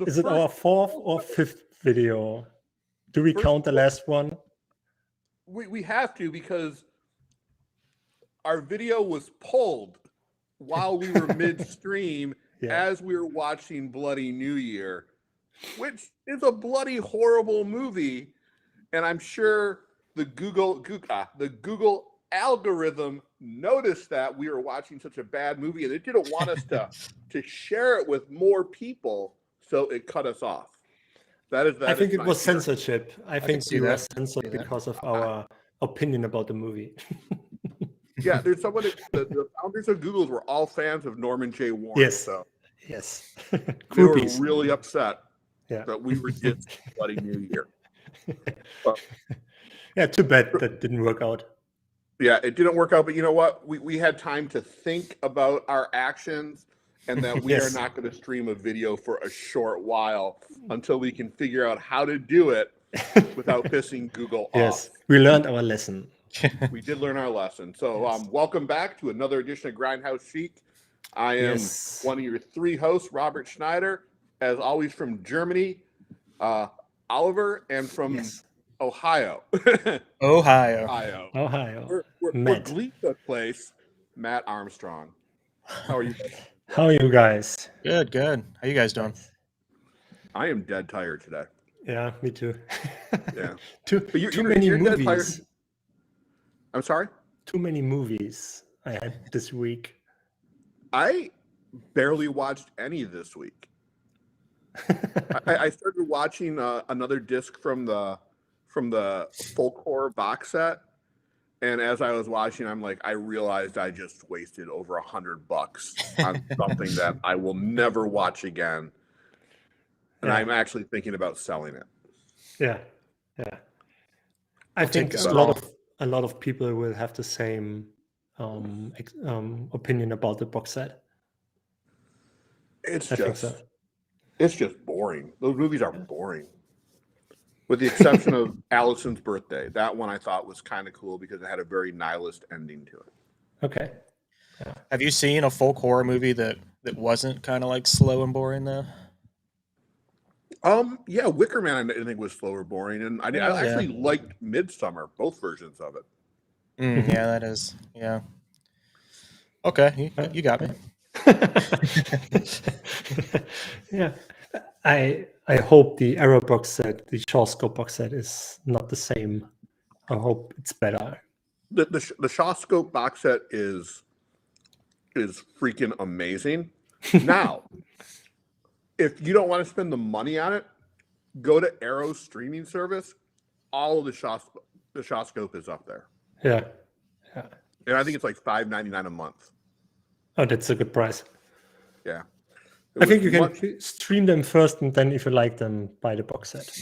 Is it our fourth or fifth video? Do we count the last one? We have to, because our video was pulled while we were midstream as we were watching Bloody New Year, which is a bloody horrible movie, and I'm sure the Google algorithm noticed that we were watching such a bad movie, and it didn't want us to share it with more people, so it cut us off. I think it was censorship. I think we were censored because of our opinion about the movie. Yeah, there's someone. The founders of Google were all fans of Norman J. Warren. Yes. So yes. They were really upset that we were just Bloody New Year. But, yeah, too bad that didn't work out. Yeah, it didn't work out. But you know what? We had time to think about our actions, and that we are not going to stream a video for a short while until we can figure out how to do it without pissing Google off. We learned our lesson. We did learn our lesson. So welcome back to another edition of Grindhouse Chic. I am one of your three hosts, Robert Schneider, as always from Germany, Oliver, and from Ohio. Ohio. We're Gleeful place, Matt Armstrong. How are you guys? How are you guys? Good. How you guys doing? I am dead tired today. Yeah, me too. Yeah. Too many movies. I'm sorry? Too many movies I had this week. I barely watched any this week. I started watching another disc from the folk horror box set, and as I was watching, I'm like, I realized I just wasted over $100 on something that I will never watch again, and I'm actually thinking about selling it. Yeah. I think a lot of people will have the same opinion about the box set. It's just boring. Those movies are boring. With the exception of Allison's Birthday. That one I thought was kind of cool because it had a very nihilist ending to it. Okay. Yeah. Have you seen a folk horror movie that wasn't kind of like slow and boring though? Yeah, Wicker Man I think was slow or boring, and I actually liked Midsummer, both versions of it. Yeah, that is. Yeah. Okay, you got me. Yeah. I hope the Arrow box set, the Shawscope box set, is not the same. I hope it's better. The Shawscope box set is freaking amazing. Now, if you don't want to spend the money on it, go to Arrow's streaming service. All of the Shawscope is up there. Yeah. And I think it's like $5.99 a month. Oh, that's a good price. Yeah. I think you can stream them first, and then if you like them, buy the box set.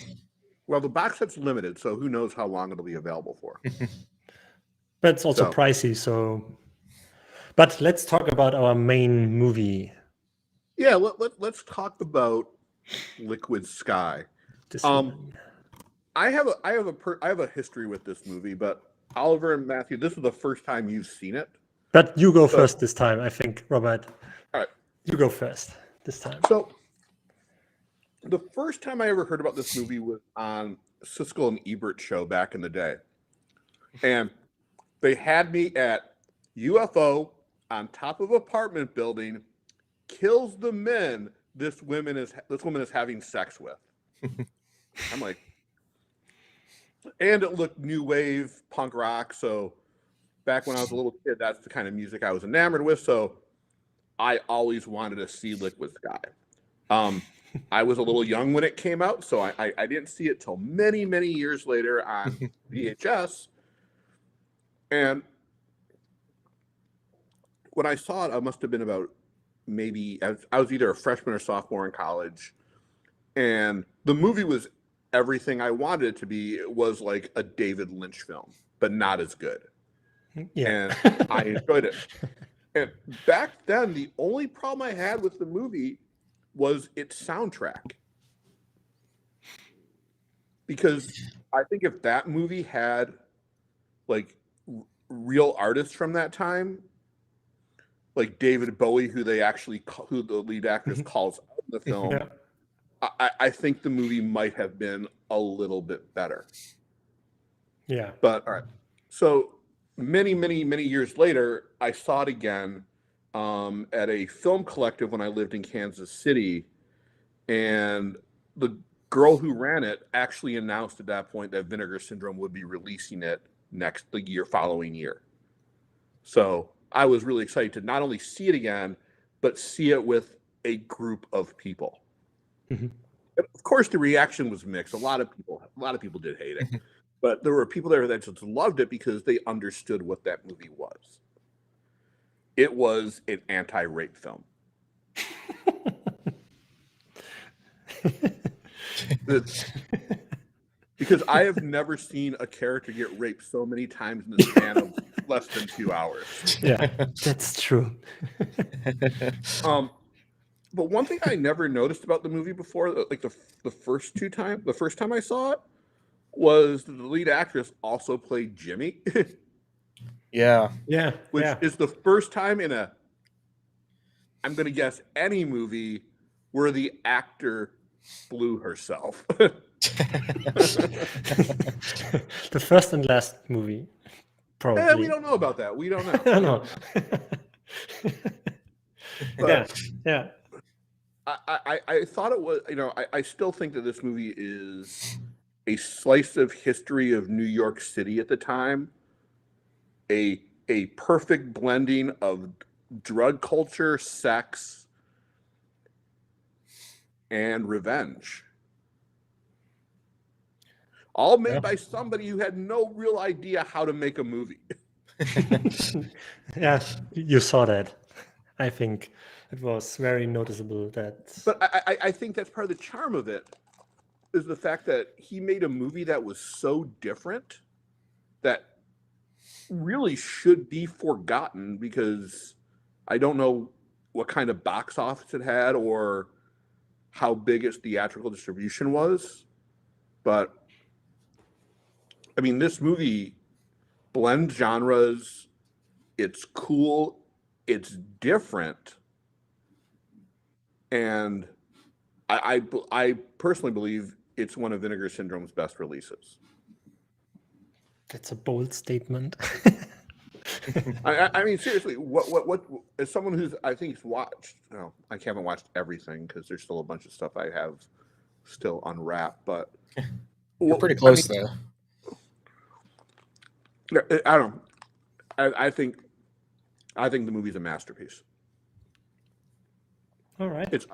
Well, the box set's limited, so who knows how long it'll be available for. But it's also pricey, so... But let's talk about our main movie. Yeah, let's talk about Liquid Sky. I have a history with this movie, but Oliver and Matthew, this is the first time you've seen it. But you go first this time, I think, Robert. All right. You go first this time. So, the first time I ever heard about this movie was on Siskel and Ebert show back in the day. And they had me at UFO on top of apartment building, kills the men this woman is having sex with. I'm like, and it looked new wave punk rock, so back when I was a little kid, that's the kind of music I was enamored with, so I always wanted to see Liquid Sky. I was a little young when it came out, so I didn't see it till many, many years later on VHS. And when I saw it, I must have been about I was either a freshman or sophomore in college. And the movie was everything I wanted it to be. It was like a David Lynch film, but not as good. Yeah. And I enjoyed it. And back then, the only problem I had with the movie was its soundtrack. Because I think if that movie had like real artists from that time, like David Bowie, who the lead actress calls out in the film, I think the movie might have been a little bit better. Yeah. But all right. So many years later, I saw it again at a film collective when I lived in Kansas City, and the girl who ran it actually announced at that point that Vinegar Syndrome would be releasing it the following year. So I was really excited to not only see it again, but see it with a group of people. Mm-hmm. Of course, the reaction was mixed. A lot of people did hate it, but there were people there that just loved it because they understood what that movie was. It was an anti-rape film. Because I have never seen a character get raped so many times in the span of less than 2 hours. Yeah, that's true. But one thing I never noticed about the movie before, like the first time I saw it, was that the lead actress also played Jimmy. Yeah. Yeah. Which yeah. is the first time in I'm going to guess, any movie where the actor blew herself. The first and last movie, probably. We don't know about that. We don't know. I don't know. But yeah. I thought it was, I still think that this movie is a slice of history of New York City at the time. A perfect blending of drug culture, sex, and revenge. All made by somebody who had no real idea how to make a movie. Yeah, you saw that. I think it was very noticeable that. But I think that's part of the charm of it, is the fact that he made a movie that was so different that really should be forgotten, because I don't know what kind of box office it had or how big its theatrical distribution was. But I mean, this movie blends genres. It's cool. It's different. And I personally believe it's one of Vinegar Syndrome's best releases. That's a bold statement. I mean, seriously, what as someone who's, I think, watched, I haven't watched everything because there's still a bunch of stuff I have still unwrapped, but you're pretty close though. I don't know. I think the movie's a masterpiece. All right. It's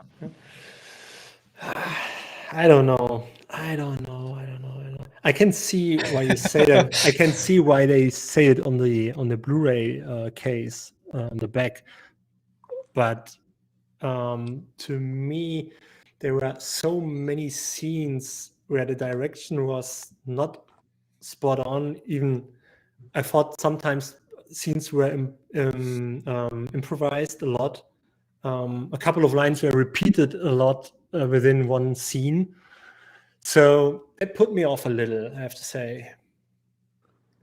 I don't know. I can see why you say that. I can see why they say it on the Blu-ray case on the back. But to me, there were so many scenes where the direction was not spot on. Even I thought sometimes scenes were improvised a lot. A couple of lines were repeated a lot within one scene. So it put me off a little, I have to say.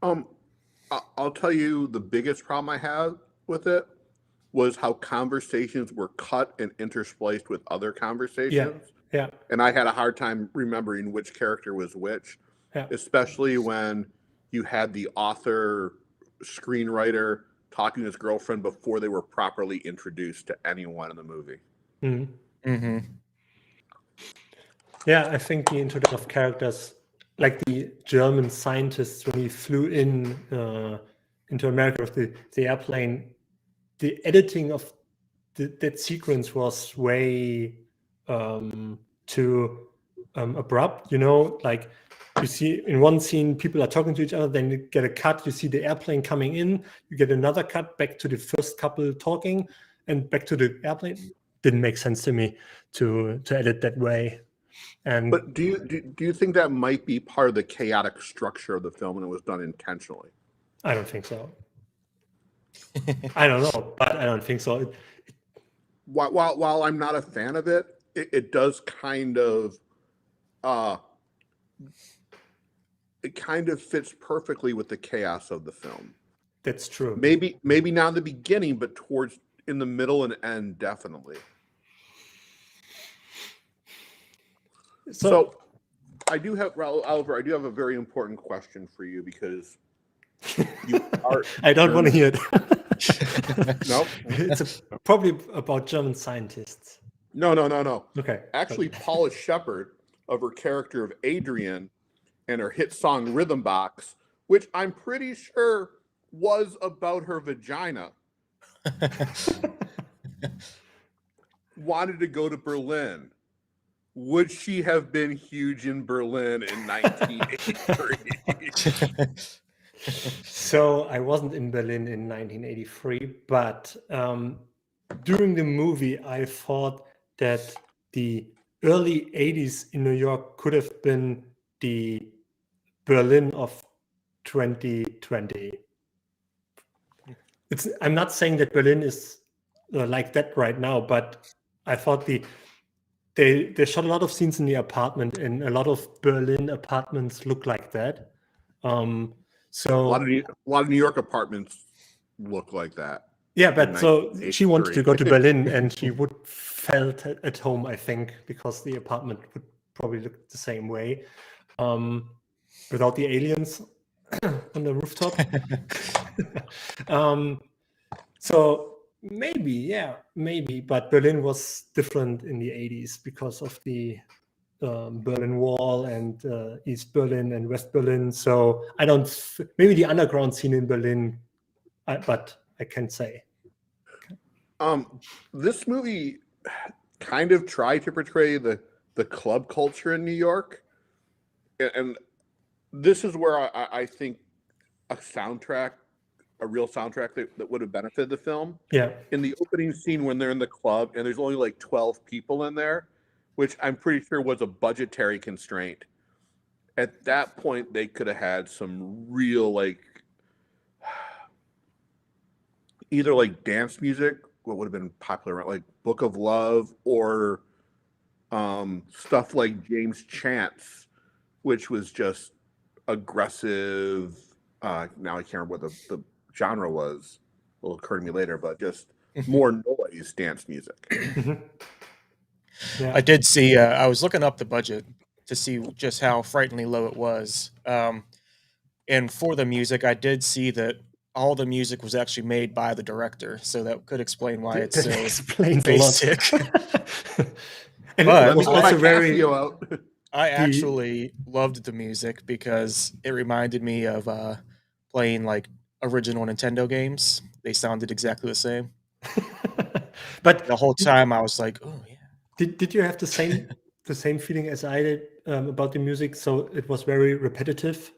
I'll tell you, the biggest problem I had with it was how conversations were cut and interspliced with other conversations. Yeah. And I had a hard time remembering which character was which, especially when you had the author, screenwriter talking to his girlfriend before they were properly introduced to anyone in the movie. Mm-hmm. Mm-hmm. Yeah, I think the introduction of characters, like the German scientists when he flew into America with the airplane, the editing of that sequence was way too abrupt. Like you see in one scene people are talking to each other, then you get a cut, you see the airplane coming in, you get another cut back to the first couple talking and back to the airplane. Didn't make sense to me to edit that way. But do you think that might be part of the chaotic structure of the film and it was done intentionally? I don't think so. I don't know, but I don't think so. While I'm not a fan of it, it does kind of it kind of fits perfectly with the chaos of the film. That's true. Maybe not in the beginning, but in the middle and end, definitely. So I do have, Oliver, I do have a very important question for you because you are. I don't want to hear it. No, It's probably about German scientists. no. Okay. Actually, Paula Sheppard, of her character of Adrian and her hit song Rhythm Box, which I'm pretty sure was about her vagina, wanted to go to Berlin. Would she have been huge in Berlin in 1983? So I wasn't in Berlin in 1983, but during the movie, I thought that the early 80s in New York could have been the Berlin of 2020. I'm not saying that Berlin is like that right now, but I thought they shot a lot of scenes in the apartment, and a lot of Berlin apartments look like that. So a lot of New York apartments look like that. yeah, but so she wanted to go to Berlin, and she would felt at home, I think, because the apartment would probably look the same way, without the aliens on the rooftop. So maybe, but Berlin was different in the 80s because of the Berlin Wall and East Berlin and West Berlin. So maybe the underground scene in Berlin, but I can't say. This movie kind of tried to portray the club culture in New York, and this is where I think a real soundtrack that would have benefited the film. Yeah. In the opening scene when they're in the club and there's only like 12 people in there, which I'm pretty sure was a budgetary constraint. At that point, they could have had some real either like dance music, what would have been popular, like Book of Love, or stuff like James Chance, which was just aggressive. Now I can't remember what the genre was. It'll occur to me later, but just more noise dance music. Yeah. I did see. I was looking up the budget to see just how frighteningly low it was. And for the music, I did see that all the music was actually made by the director, so that could explain why it's so explains basic. a lot. And But it was Let me also get my very. Casio out. I actually loved the music because it reminded me of playing like original Nintendo games. They sounded exactly the same. But The whole time I was like, "Oh yeah." did you have the same feeling as I did about the music? So it was very repetitive.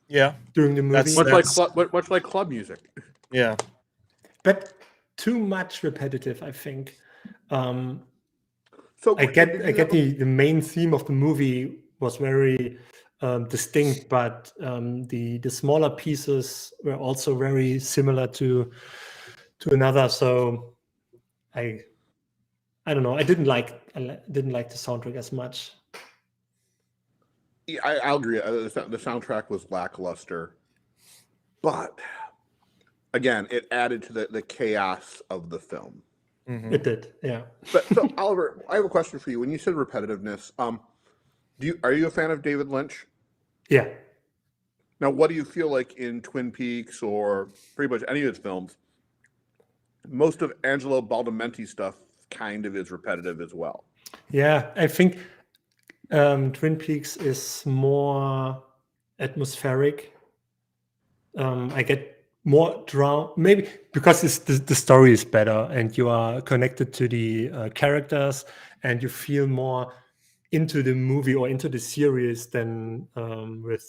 Yeah, During the movie, Much like club music. Yeah, but too much repetitive, I think. So I get the main theme of the movie was very distinct, but the smaller pieces were also very similar to another. So I don't know. I didn't like the soundtrack as much. Yeah, I'll agree. The soundtrack was lackluster, but again, it added to the chaos of the film. mm-hmm. It did, yeah. But so, Oliver, I have a question for you. When you said repetitiveness, are you a fan of David Lynch? Yeah. Now, what do you feel like in Twin Peaks or pretty much any of his films? Most of Angelo Badalamenti's stuff kind of is repetitive as well. Yeah, I think Twin Peaks is more atmospheric. I get more drawn, maybe because the story is better and you are connected to the characters and you feel more into the movie or into the series than with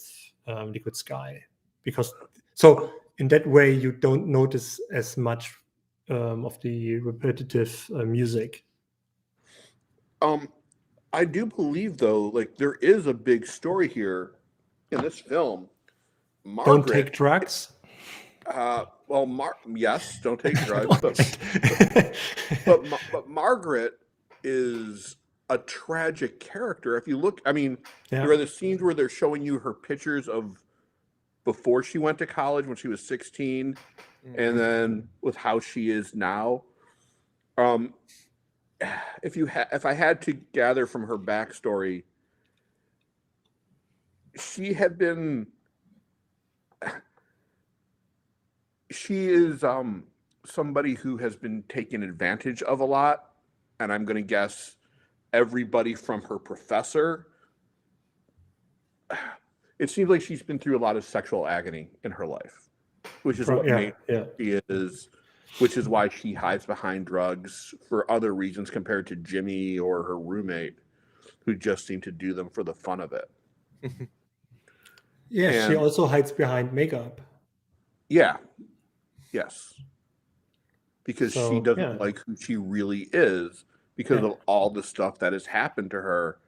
Liquid Sky. Because so in that way you don't notice as much of the repetitive music. I do believe though, like there is a big story here in this film. Margaret, don't take drugs. Yes, don't take drugs, but Margaret is a tragic character. If you look, I mean, there are the scenes where they're showing you her pictures of before she went to college when she was 16, and then with how she is now. if I had to gather from her backstory, she is somebody who has been taken advantage of a lot, and I'm going to guess everybody from her professor. It seems like she's been through a lot of sexual agony in her life, which is what she is, which is why she hides behind drugs for other reasons compared to Jimmy or her roommate, who just seem to do them for the fun of it. Yeah, she And- also hides behind makeup. Yeah. Yes. Because she So, doesn't yeah. like who she really is because Yeah. of all the stuff that has happened to her,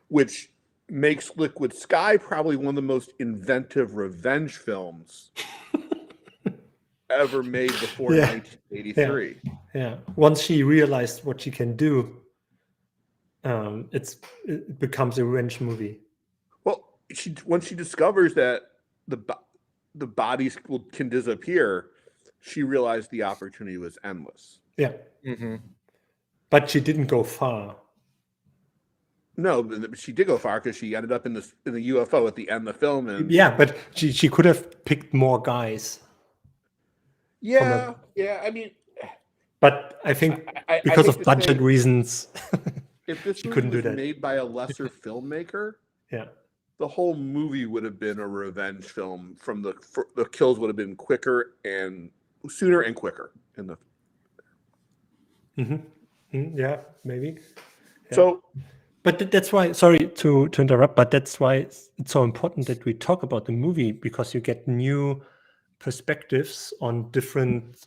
which makes Liquid Sky probably one of the most inventive revenge films ever made before Yeah. 1983. Yeah. Once she realized what she can do, it becomes a revenge movie. Well, once she discovers that the bodies can disappear, she realized the opportunity was endless. Yeah. Mm-hmm. But she didn't go far. No, but she did go far because she ended up in the UFO at the end of the film, and Yeah, but she could have picked more guys. yeah. I mean, but I think I because hate of to budget say, reasons, if this she movie couldn't do was that. made by a lesser filmmaker, Yeah. the whole movie would have been a revenge film. From the kills would have been quicker and sooner and quicker in the. Yeah, maybe. Yeah. So, but that's why. Sorry to interrupt, but that's why it's so important that we talk about the movie, because you get new perspectives on different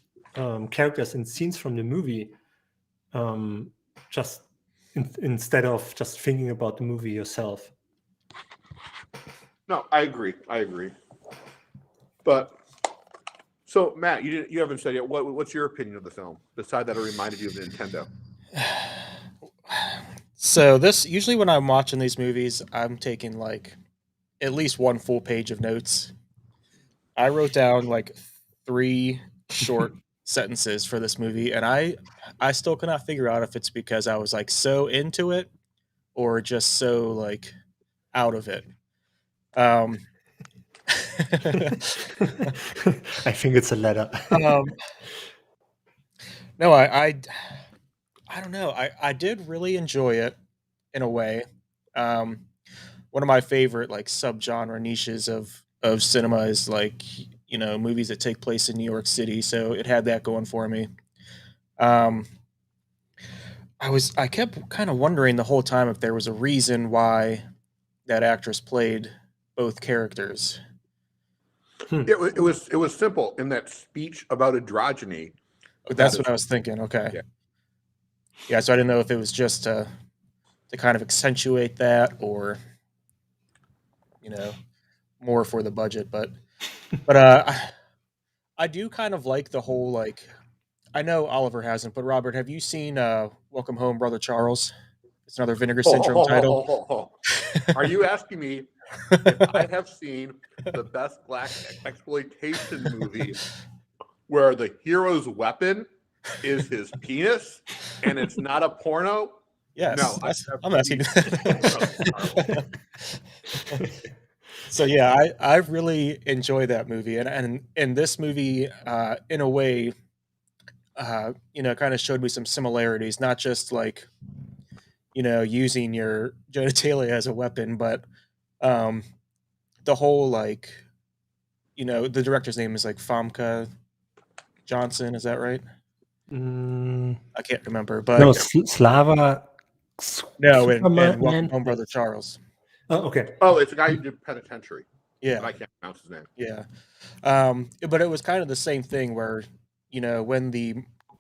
characters and scenes from the movie. Just instead of just thinking about the movie yourself. no, I agree. But so, Matt, you haven't said yet. What's your opinion of the film? Besides that, it reminded you of Nintendo. So usually when I'm watching these movies, I'm taking like at least one full page of notes. I wrote down like 3 short sentences for this movie, and I still cannot figure out if it's because I was like so into it or just so like out of it. I think it's a letter. No, I don't know. I did really enjoy it in a way. One of my favorite like subgenre niches of cinema is like, you know, movies that take place in New York City, so it had that going for me. I kept kind of wondering the whole time if there was a reason why that actress played both characters. It was simple in that speech about androgyny. That's what I was thinking. Okay. Yeah, so I didn't know if it was just to kind of accentuate that, or you know, more for the budget, but I do kind of like the whole, like, I know Oliver hasn't, but Robert, have you seen Welcome Home, Brother Charles? It's another Vinegar Syndrome title. Are you asking me if I have seen the best black exploitation movie where the hero's weapon is his penis and it's not a porno? Yes, No, I'm asking. So yeah, I've really enjoyed that movie, and this movie, in a way, you know, kind of showed me some similarities, not just like, you know, using your genitalia as a weapon, but the whole, like, you know, the director's name is like Famke Johnson, is that right? I can't remember, but No, Slava. no, and Tsukerman. Welcome Home, Brother Charles. Oh, okay. Oh, it's a guy who did Penitentiary. Yeah, But I can't pronounce his name. yeah. But it was kind of the same thing where, you know, when the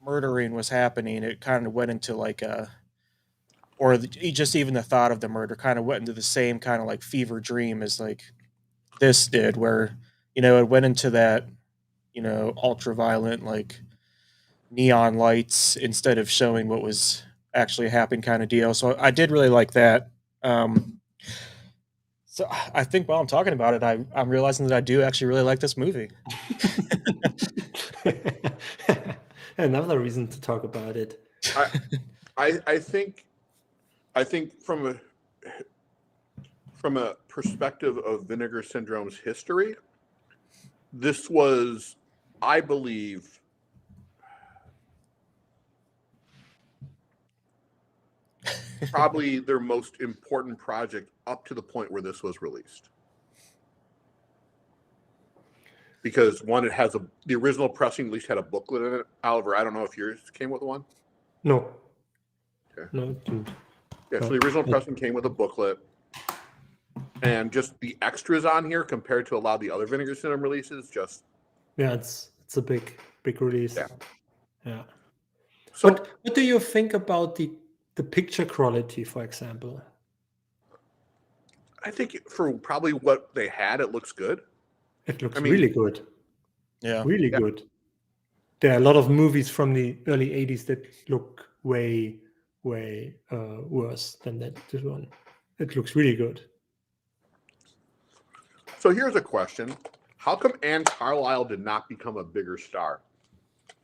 murdering was happening, it kind of went into like just even the thought of the murder kind of went into the same kind of like fever dream as like this did, where, you know, it went into that, you know, ultra violent, like neon lights instead of showing what was actually happening kind of deal. So I did really like that. So I think while I'm talking about it, I'm realizing that I do actually really like this movie. Another reason to talk about it. I think from a perspective of Vinegar Syndrome's history, this was, I believe, probably their most important project up to the point where this was released. Because one, it has the original pressing at least had a booklet in it. Oliver, I don't know if yours came with one. No. Okay. No, it didn't. Yeah, so the original pressing came with a booklet. And just the extras on here compared to a lot of the other Vinegar Syndrome releases, just Yeah, it's a big release. Yeah. Yeah. so What do you think about the picture quality, for example? I think for probably what they had, it looks good. It looks I mean- really good. Yeah. Really Yeah. good. There are a lot of movies from the early 80s that look way worse than this one. It looks really good. So here's a question. How come Anne Carlisle did not become a bigger star?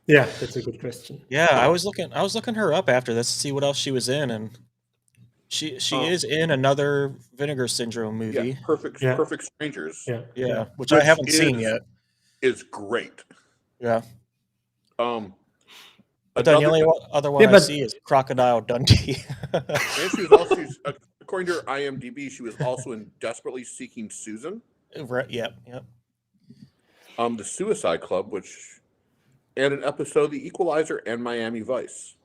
Yeah, that's a good question. Yeah, I was looking her up after this to see what else she was in, and she Oh. is in another Vinegar Syndrome Yeah, movie. Yeah. Perfect Strangers Yeah. Which I Which haven't seen is- yet. is great. Yeah. But then the Another- only other one Yeah, I but- see is Crocodile Dundee. and she was also, according to her IMDb, she was also in Desperately Seeking Susan, Right, yep. The Suicide Club, and an episode of The Equalizer and Miami Vice.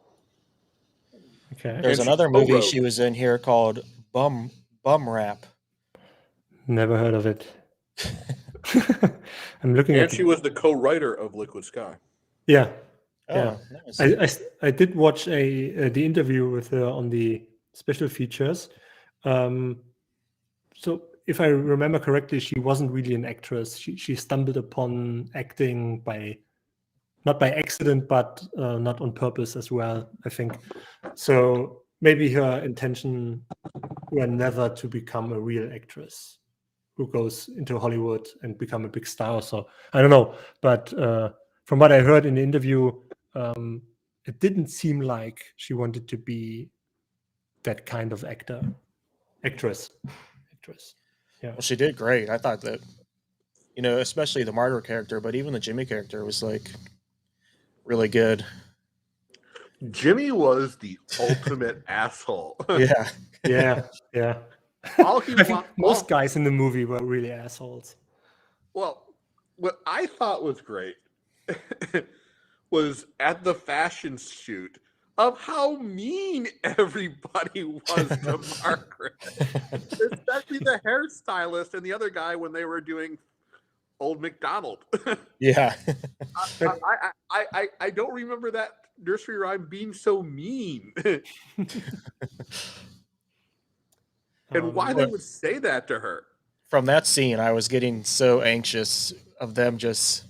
Okay. There's And she another movie co-wrote- she was in here called Bum Rap. Never heard of it. I'm looking And at she was the co-writer of Liquid Sky. Yeah. Oh, Yeah. nice. I did watch the interview with her on the special features. So if I remember correctly, she wasn't really an actress. She stumbled upon acting not by accident, but not on purpose as well, I think. So maybe her intention were never to become a real actress who goes into Hollywood and become a big star. So I don't know, but from what I heard in the interview, it didn't seem like she wanted to be that kind of actress. Yeah. Well, she did great. I thought that, especially the Margaret character, but even the Jimmy character was like really good. Jimmy was the ultimate asshole. Yeah. Yeah. All he I think wa- most all- guys in the movie were really assholes. Well, what I thought was great was at the fashion shoot of how mean everybody was to Margaret, especially the hairstylist and the other guy when they were doing Old MacDonald. Yeah. I don't remember that nursery rhyme being so mean. And why they would say that to her. From that scene, I was getting so anxious of them just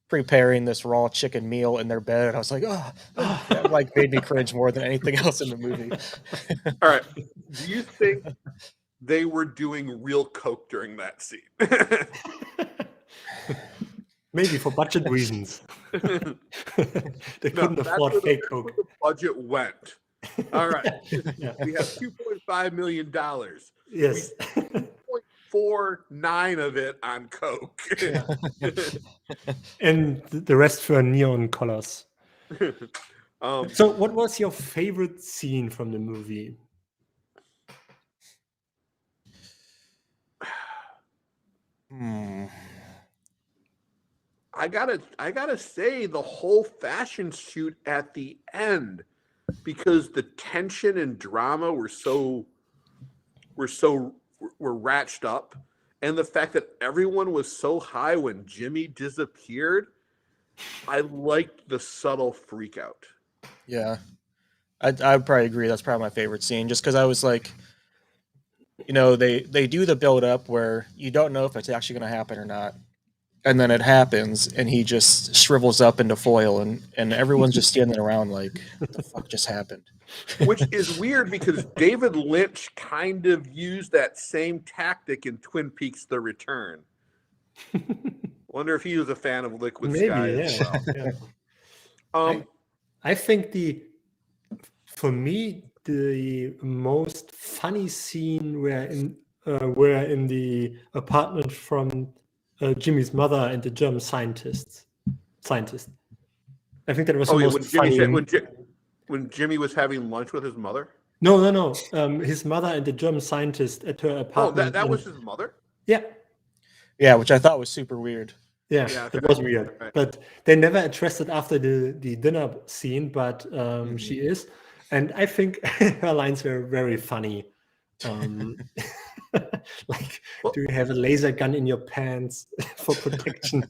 preparing this raw chicken meal in their bed. I was like, oh, that like made me cringe more than anything else in the movie. All right. Do you think they were doing real coke during that scene? Maybe for budget reasons. They couldn't that's afford where fake that's coke. where the budget went. All right. Yeah. We have $2.5 million. Yes. 2.49 of it on coke. And the rest for neon colors. So what was your favorite scene from the movie? I gotta say the whole fashion shoot at the end, because the tension and drama were ratched up, and the fact that everyone was so high when Jimmy disappeared, I liked the subtle freak out. Yeah. I'd probably agree. That's probably my favorite scene, just because I was like, they do the build up where you don't know if it's actually going to happen or not. And then it happens, and he just shrivels up into foil, and everyone's just standing around like, what the fuck just happened? Which is weird because David Lynch kind of used that same tactic in Twin Peaks: The Return. Wonder if he was a fan of Liquid Sky as well. Yeah. I think for me, the most funny scene were in the apartment from Jimmy's mother and the German scientist. I think that was the most when Jimmy funny. said when Jimmy was having lunch with his mother. No. His mother and the German scientist at her Oh, apartment. that was his mother. Yeah. Yeah, which I thought was super weird. Yeah, Yeah, that okay. was weird. Right. But they never addressed it after the dinner scene, but she is. And I think her lines were very funny. Like, Well- do you have a laser gun in your pants for protection?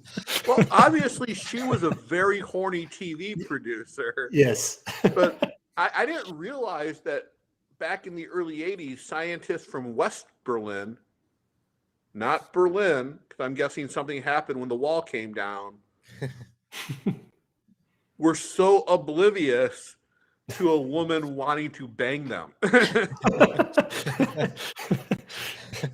Well, obviously, she was a very horny TV producer. Yes. But I didn't realize that back in the early 80s, scientists from West Berlin, not Berlin, because I'm guessing something happened when the wall came down, were so oblivious to a woman wanting to bang them.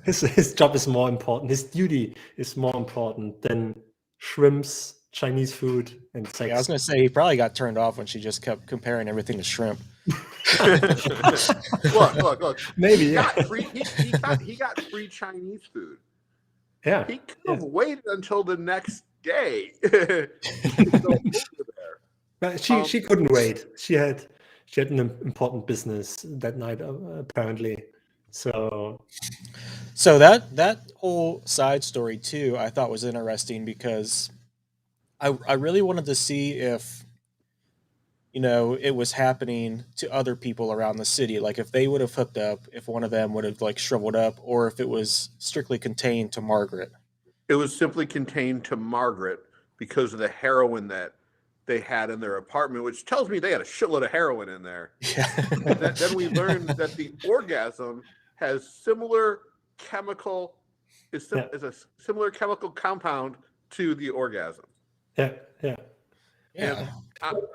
His job is more important. His duty is more important than shrimps, Chinese food, and sex. Yeah, I was gonna say he probably got turned off when she just kept comparing everything to shrimp. Look. Maybe, He yeah. got free. He got free Chinese food. Yeah. He could have waited until the next day. To go over there. But she couldn't wait. She had an important business that night, apparently. So that whole side story too, I thought was interesting because I really wanted to see if it was happening to other people around the city, like if they would have hooked up, if one of them would have like shriveled up, or if it was strictly contained to Margaret. It was simply contained to Margaret because of the heroin that they had in their apartment, which tells me they had a shitload of heroin in there. Yeah. Then we learned that the orgasm has similar chemical is a similar chemical compound to the orgasm. yeah. Yeah.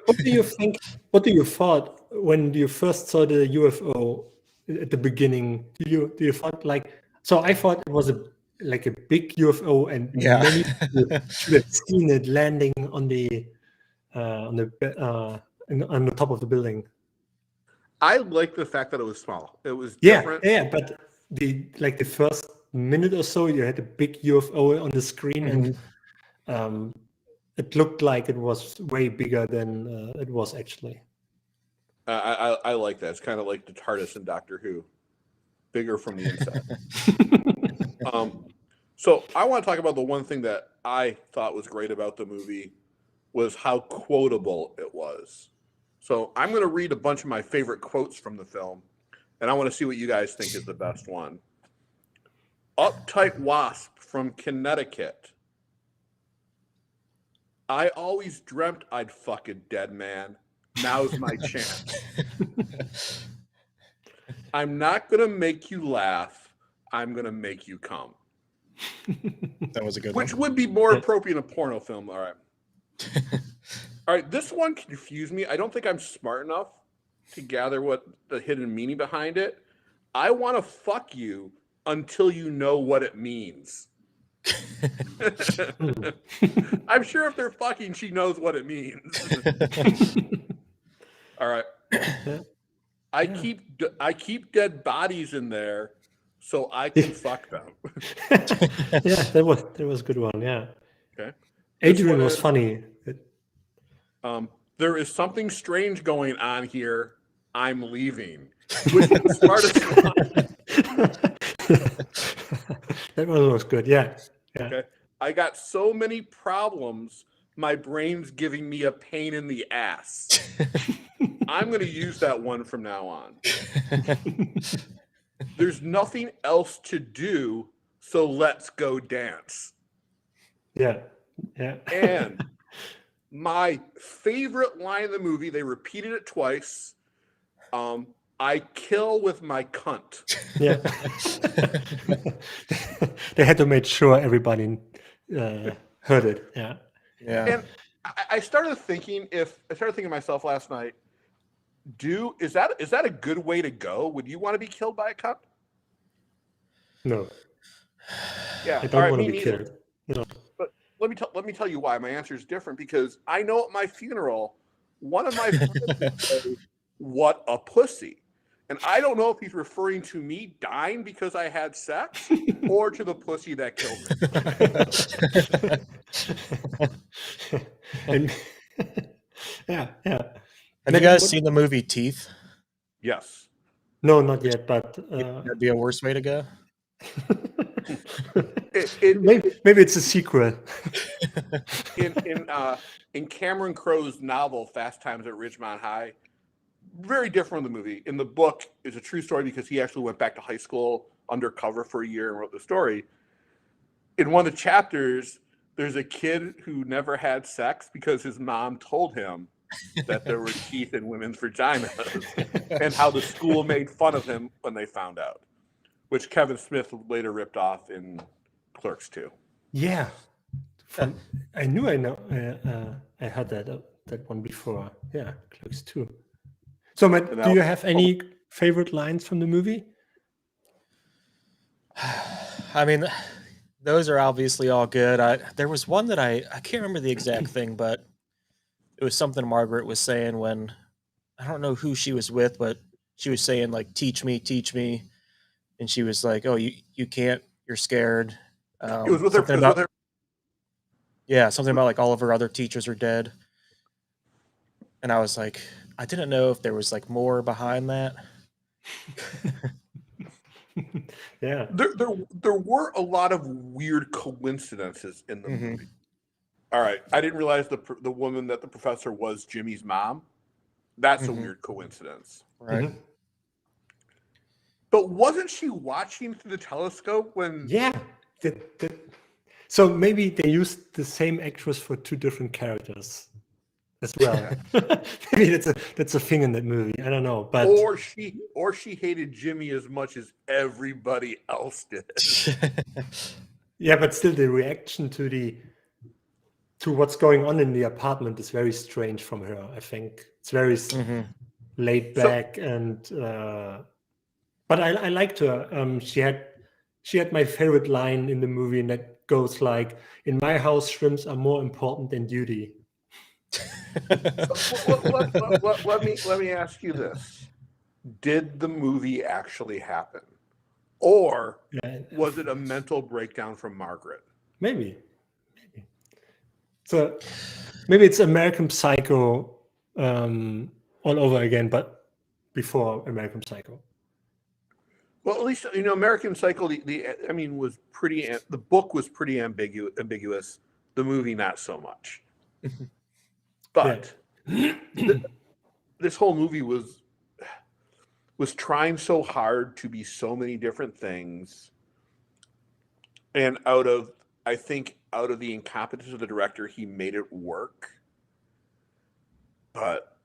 What do you think? What do you thought when you first saw the UFO at the beginning? Do you thought like? So I thought it was a big UFO, and Yeah. many people should have seen it landing on the top of the building. I like the fact that it was small. It was Yeah, different. yeah, but the first minute or so, you had a big UFO on the screen, and it looked like it was way bigger than it was actually. I like that. It's kind of like the TARDIS in Doctor Who, bigger from the inside. So I want to talk about the one thing that I thought was great about the movie was how quotable it was. So I'm going to read a bunch of my favorite quotes from the film, and I want to see what you guys think is the best one. Uptight wasp from Connecticut. I always dreamt I'd fuck a dead man. Now's my chance. I'm not going to make you laugh. I'm going to make you come. That was a good Which one. would be more appropriate in a porno film. All right. All right. This one confused me. I don't think I'm smart enough to gather what the hidden meaning behind it. I want to fuck you until you know what it means. I'm sure if they're fucking, she knows what it means. All right. I keep dead bodies in there so I can fuck them. Yeah, that was a good one. Yeah. Okay. Adrian was funny. There is something strange going on here. I'm leaving. Which is the smartest one. That one was good. Yeah. Okay. I got so many problems. My brain's giving me a pain in the ass. I'm going to use that one from now on. There's nothing else to do, so let's go dance. Yeah. And my favorite line in the movie, they repeated it twice. I kill with my cunt. Yeah. They had to make sure everybody heard it. Yeah. Yeah. And I started thinking to myself last night, is that a good way to go? Would you want to be killed by a cunt? No. Yeah. I don't want to be killed. But let me tell you why. My answer is different because I know at my funeral, one of my friends would say, what a pussy. And I don't know if he's referring to me dying because I had sex or to the pussy that killed me. And, yeah. Have you guys seen the movie Teeth? Yes. No, not yet, but That'd be a worse way to go. maybe it's a sequel. In Cameron Crowe's novel Fast Times at Ridgemont High, very different from the movie. In the book, it's a true story because he actually went back to high school undercover for a year and wrote the story. In one of the chapters, there's a kid who never had sex because his mom told him that there were teeth in women's vaginas, and how the school made fun of him when they found out, which Kevin Smith later ripped off in Clerks 2. Yeah, I knew I had that one before. Yeah, Clerks 2. So, Matt, do you have any favorite lines from the movie? I mean, those are obviously all good. There was one that I can't remember the exact thing, but it was something Margaret was saying when, I don't know who she was with, but she was saying like, teach me. And she was like, oh, you can't, you're scared. It was with her. Yeah, something about like all of her other teachers are dead. And I was like, I didn't know if there was like more behind that. Yeah. There were a lot of weird coincidences in the movie. All right, I didn't realize the woman that the professor was Jimmy's mom. That's a weird coincidence. Right. But wasn't she watching through the telescope when... Yeah. So maybe they used the same actress for two different characters as well. Maybe that's a thing in that movie. I don't know, but or she hated Jimmy as much as everybody else did. Yeah, but still, the reaction to what's going on in the apartment is very strange from her. I think it's very laid back, but I liked her. She had my favorite line in the movie, and that goes like, "In my house, shrimps are more important than duty." Let me ask you this: did the movie actually happen, or was it a mental breakdown from Margaret? Maybe. So maybe it's American Psycho all over again, but before American Psycho. Well, at least American Psycho. Was pretty. The book was pretty ambiguous. The movie, not so much. But this whole movie was trying so hard to be so many different things, and out of the incompetence of the director, he made it work. But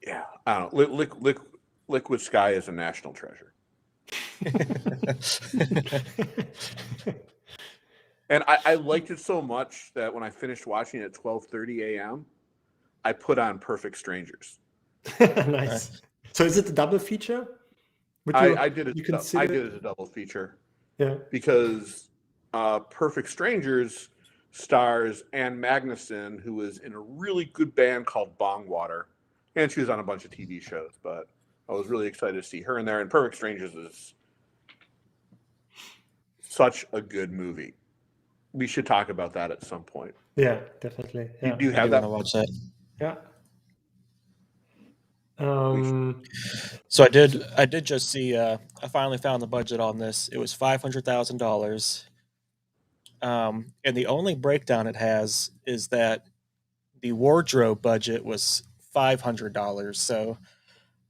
yeah, I don't know. Liquid Sky is a national treasure. And I liked it so much that when I finished watching it at 12:30 a.m., I put on Perfect Strangers. Nice. So is it a double feature? I did it as a double feature. Yeah. Because Perfect Strangers stars Ann Magnuson, who is in a really good band called Bongwater, and she was on a bunch of TV shows. But I was really excited to see her in there. And Perfect Strangers is such a good movie. We should talk about that at some point. Yeah, definitely. Yeah. You have that? Want to watch that? Yeah. So I did just see. I finally found the budget on this. It was $500,000. And the only breakdown it has is that the wardrobe budget was $500. So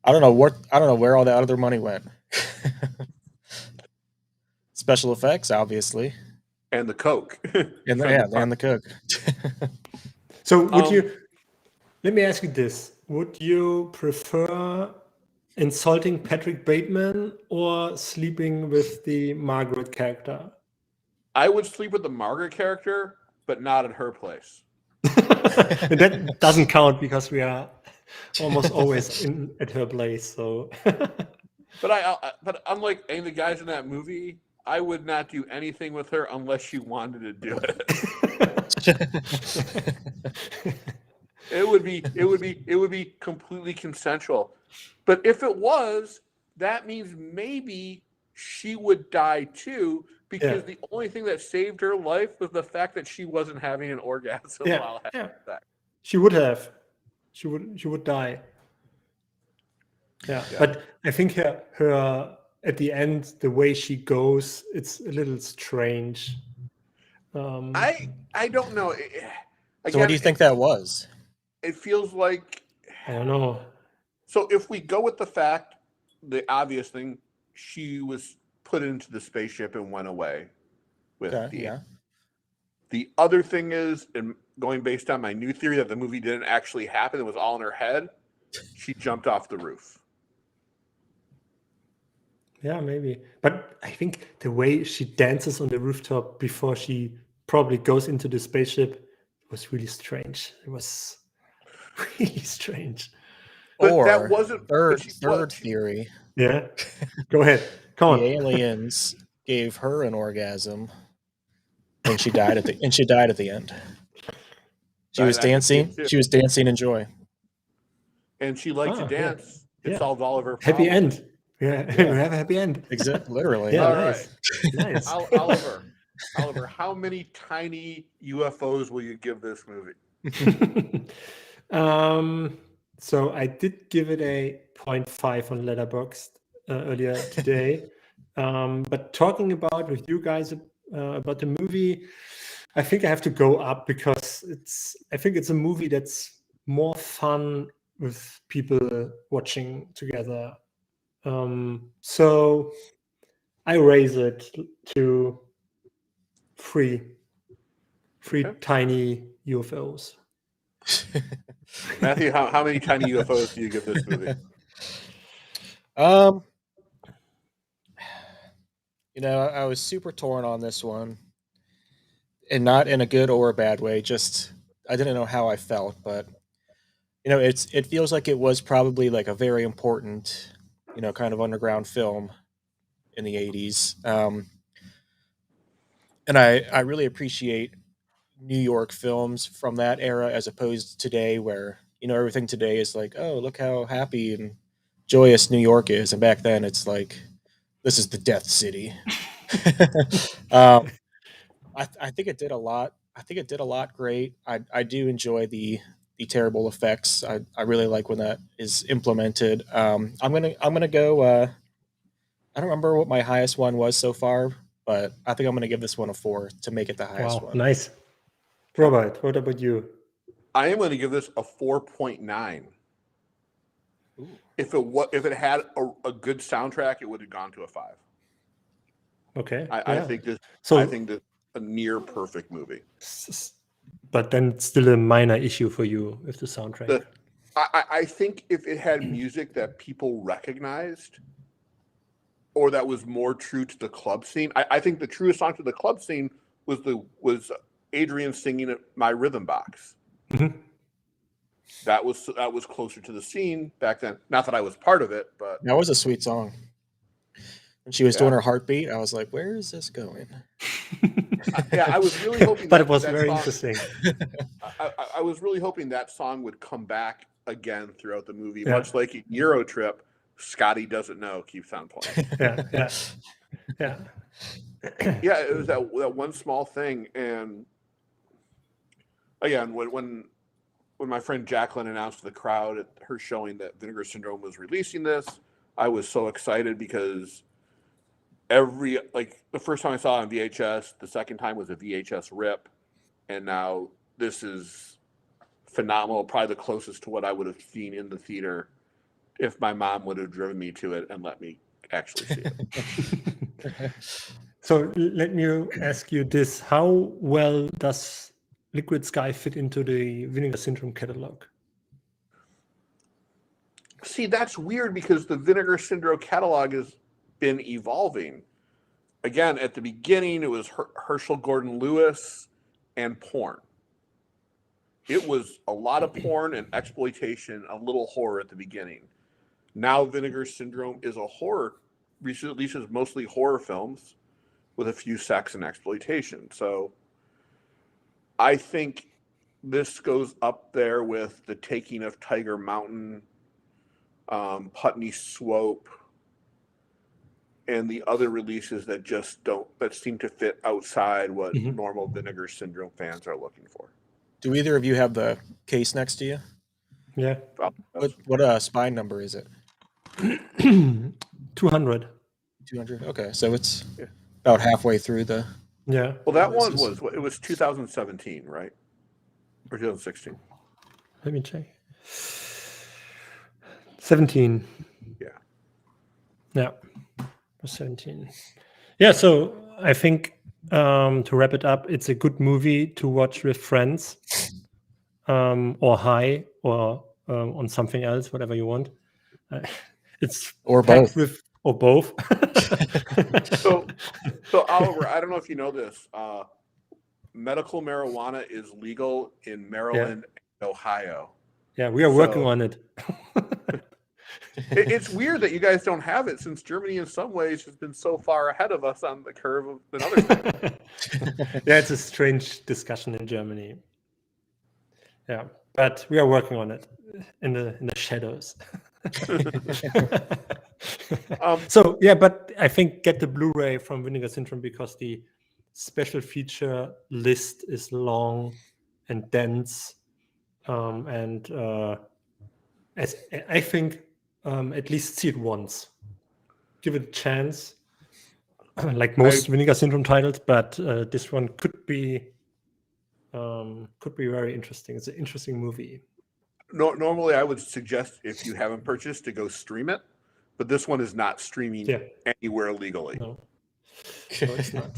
I don't know where all that other money went. Special effects, obviously, and the Coke, and the Coke. So let me ask you this: would you prefer insulting Patrick Bateman or sleeping with the Margaret character? I would sleep with the Margaret character, but not at her place. And that doesn't count because we are almost always at her place. So, but unlike any of the guys in that movie, I would not do anything with her unless she wanted to do it. It would be completely consensual. But if it was, that means maybe she would die too, because the only thing that saved her life was the fact that she wasn't having an orgasm while having sex. She would have. She would die. Yeah. But I think her at the end, the way she goes, it's a little strange. I don't know. So what do you think that was? It feels like, I don't know. So if we go with the fact, the obvious thing, she was put into the spaceship and went away with The other thing is, and going based on my new theory that the movie didn't actually happen, it was all in her head, she jumped off the roof. Yeah, maybe. But I think the way she dances on the rooftop before she probably goes into the spaceship was really strange. It was really strange. But or that wasn't third theory. Yeah. Go ahead. Come on. The aliens gave her an orgasm, and she died at the end. She was dancing. She was dancing in joy. And she liked to dance. It solved all of her problems. Happy end. Yeah. We have a happy end. Literally. Yeah, all nice. right. Nice. Oliver, how many tiny UFOs will you give this movie? So I did give it a 0.5 on Letterboxd earlier today. But talking about with you guys about the movie, I think I have to go up because I think it's a movie that's more fun with people watching together. So I raise it to three tiny UFOs. Matthew, how many tiny UFOs do you give this movie? I was super torn on this one, and not in a good or a bad way. Just I didn't know how I felt, but it feels like it was probably like a very important, kind of underground film in the 80s. And I really appreciate New York films from that era as opposed to today, where everything today is like, oh, look how happy and joyous New York is, and back then it's like, this is the Death City. I think it did a lot. I think it did a lot great. I do enjoy the terrible effects. I really like when that is implemented. I'm gonna go. I don't remember what my highest one was so far, but I think I'm gonna give this one a 4 to make it the highest one. Nice. Robert, what about you? I am going to give this a 4.9. If it had a good soundtrack, it would have gone to a 5. Okay. I think this a near perfect movie. But then it's still a minor issue for you with the soundtrack. I think if it had music that people recognized, or that was more true to the club scene, I think the truest song to the club scene was Adrian singing at My Rhythm Box. Mm-hmm. That was closer to the scene back then. Not that I was part of it, but that was a sweet song. When she was doing her heartbeat, I was like, "Where is this going?" I was really hoping. But it was very interesting. I was really hoping that song would come back again throughout the movie, much like in Euro Trip. Scotty Doesn't Know keeps on playing. Yeah. It was that one small thing, and again, when my friend Jacqueline announced to the crowd at her showing that Vinegar Syndrome was releasing this, I was so excited because the first time I saw it on VHS, the second time was a VHS rip, and now this is phenomenal, probably the closest to what I would have seen in the theater if my mom would have driven me to it and let me actually see it. So let me ask you this: how well does Liquid Sky fit into the Vinegar Syndrome catalog? See, that's weird because the Vinegar Syndrome catalog has been evolving. Again, at the beginning, it was Herschel Gordon Lewis and porn. It was a lot of porn and exploitation, a little horror at the beginning. Now Vinegar Syndrome is a horror, releases mostly horror films with a few sex and exploitation. So I think this goes up there with The Taking of Tiger Mountain, Putney Swope, and the other releases that seem to fit outside what normal Vinegar Syndrome fans are looking for. Do either of you have the case next to you? Yeah. What spine number is it? 200. 200. Okay, so it's about halfway through the. Yeah. Well, that one was 2017, right? Or 2016? Let me check. 17. Yeah. Yeah. 17. Yeah, so I think to wrap it up, it's a good movie to watch with friends, or high, or on something else, whatever you want. It's Or packed both. or both. So Oliver, I don't know if you know this. Medical marijuana is legal in Maryland and Ohio. Yeah, we are working on it. It's weird that you guys don't have it, since Germany in some ways has been so far ahead of us on the curve than other things. Yeah, it's a strange discussion in Germany. Yeah, but we are working on it in the shadows. So yeah, but I think get the Blu-ray from Vinegar Syndrome, because the special feature list is long and dense, and as I think at least see it once, give it a chance, like most Vinegar Syndrome titles, but this one could be very interesting. It's an interesting movie. Normally, I would suggest, if you haven't purchased, to go stream it, but this one is not streaming anywhere legally. No, it's not.